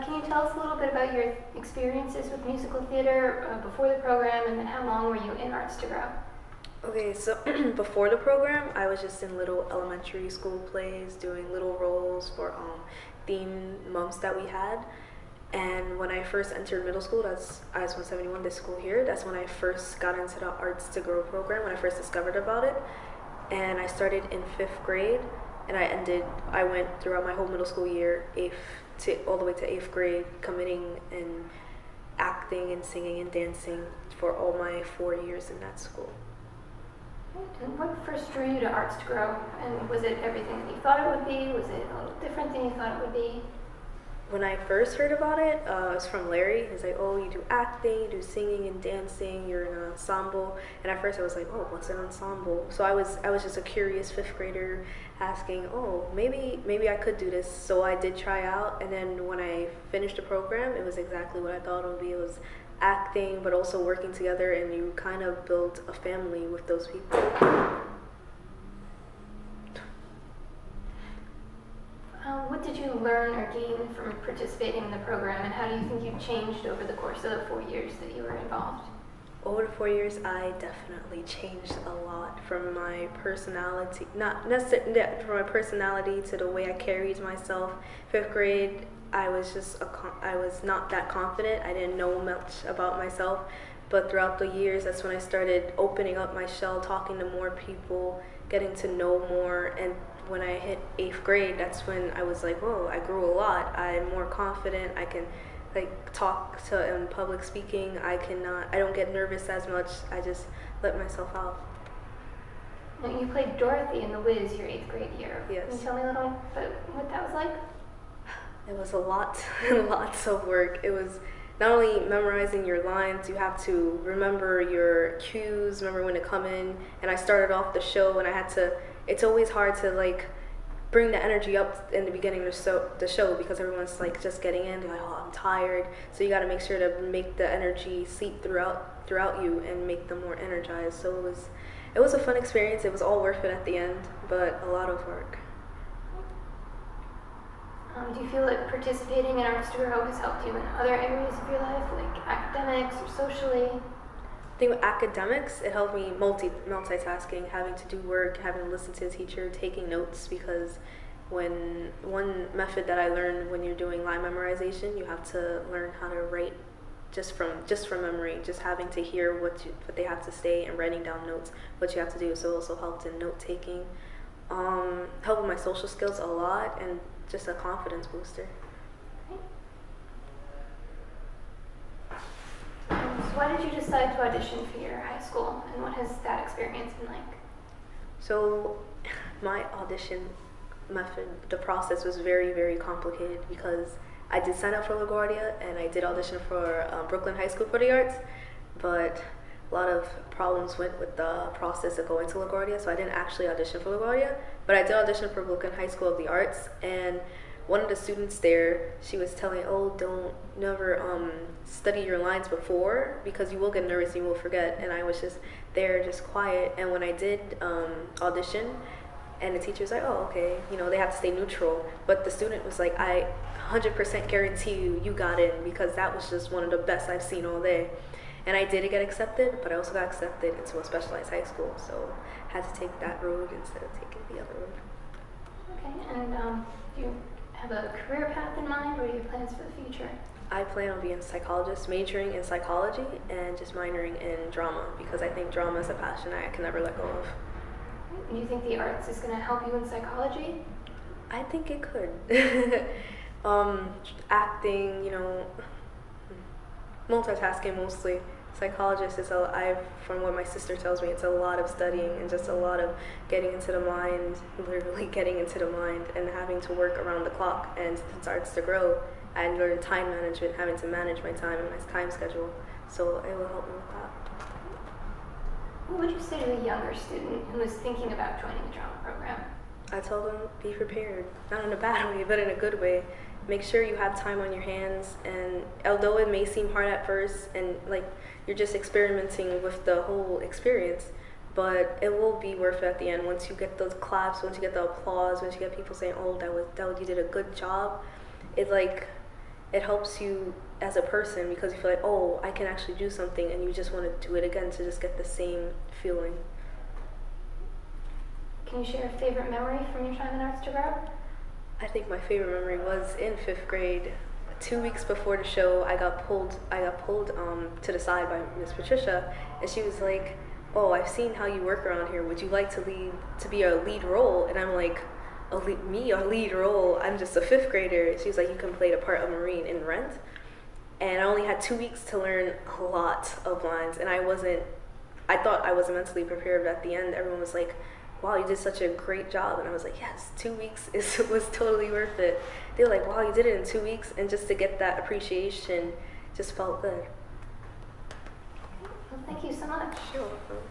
Can you tell us a little bit about your experiences with musical theater before the program, and then how long were you in Arts to Grow? Okay, so before the program, I was just in little elementary school plays, doing little roles for theme months that we had. And when I first entered middle school, that's IS 171, this school here, that's when I first got into the Arts to Grow program, when I first discovered about it. And I started in 5th grade, and I went throughout my whole middle school year, all the way to 8th grade, committing and acting and singing and dancing for all my 4 years in that school. And what first drew you to Arts to Grow? And was it everything that you thought it would be? Was it a little different than you thought it would be? When I first heard about it, it was from Larry. He's like, oh, you do acting, you do singing and dancing, you're in an ensemble. And at first I was like, oh, what's an ensemble? So I was just a curious 5th grader asking, oh, maybe I could do this. So I did try out, and then when I finished the program, it was exactly what I thought it would be. It was acting, but also working together, and you kind of build a family with those people. What did you learn or gain from participating in the program, and how do you think you changed over the course of the 4 years that you were involved? Over the 4 years, I definitely changed a lot from my personality, not necessarily from my personality to the way I carried myself. 5th grade, I was not that confident. I didn't know much about myself, but throughout the years, that's when I started opening up my shell, talking to more people, getting to know more. And when I hit 8th grade, that's when I was like, whoa, I grew a lot. I'm more confident. I can talk to in public speaking. I don't get nervous as much. I just let myself out. And you played Dorothy in The Wiz your 8th grade year. Yes. Can you tell me a little bit what that was like? It was a lot, lots of work. It was not only memorizing your lines, you have to remember your cues, remember when to come in. And I started off the show, and it's always hard to bring the energy up in the beginning of the show because everyone's just getting in. They're like, oh, I'm tired. So you got to make sure to make the energy seep throughout you and make them more energized. So it was a fun experience. It was all worth it at the end, but a lot of work. Do you feel like participating in Arts to Grow has helped you in other areas of your life, like academics or socially? I think with academics, it helped me multitasking, having to do work, having to listen to the teacher, taking notes, because one method that I learned when you're doing line memorization, you have to learn how to write just from memory, just having to hear what they have to say and writing down notes, what you have to do. So it also helped in note taking, helped with my social skills a lot, and just a confidence booster. So why did you decide to audition for your high school, and what has that experience been like? So my audition method, the process was very, very complicated because I did sign up for LaGuardia and I did audition for Brooklyn High School for the Arts, but a lot of problems went with the process of going to LaGuardia, so I didn't actually audition for LaGuardia, but I did audition for Brooklyn High School of the Arts. And one of the students there, she was telling, oh, don't never study your lines before because you will get nervous and you will forget. And I was just there, just quiet. And when I did audition, and the teacher was like, oh, okay, they have to stay neutral. But the student was like, I 100% guarantee you got in, because that was just one of the best I've seen all day. And I did get accepted, but I also got accepted into a specialized high school, so I had to take that road instead of taking the other road. Okay, and do you have a career path in mind? What are your plans for the future? I plan on being a psychologist, majoring in psychology, and just minoring in drama, because I think drama is a passion I can never let go of. Do you think the arts is going to help you in psychology? I think it could. Acting, multitasking mostly. Psychologist is from what my sister tells me, it's a lot of studying and just a lot of getting into the mind, literally getting into the mind and having to work around the clock. And since Arts to Grow, I learned time management, having to manage my time and my time schedule. So it will help me with that. What would you say to a younger student who is thinking about joining a drama program? I tell them, be prepared. Not in a bad way, but in a good way. Make sure you have time on your hands, and although it may seem hard at first and you're just experimenting with the whole experience, but it will be worth it at the end. Once you get those claps, once you get the applause, once you get people saying, oh, you did a good job, it it helps you as a person because you feel like, oh, I can actually do something, and you just want to do it again to just get the same feeling. Can you share a favorite memory from your time in arts degree? I think my favorite memory was in 5th grade. 2 weeks before the show, I got pulled to the side by Miss Patricia, and she was like, "Oh, I've seen how you work around here. Would you like to be a lead role?" And I'm like, a lead role? I'm just a 5th grader. She was like, "You can play the part of Marine in Rent." And I only had 2 weeks to learn a lot of lines, and I thought I wasn't mentally prepared, but at the end, everyone was like, "Wow, you did such a great job." And I was like, yes, 2 weeks was totally worth it. They were like, "Wow, you did it in 2 weeks," and just to get that appreciation just felt good. Well, thank you so much. You're welcome.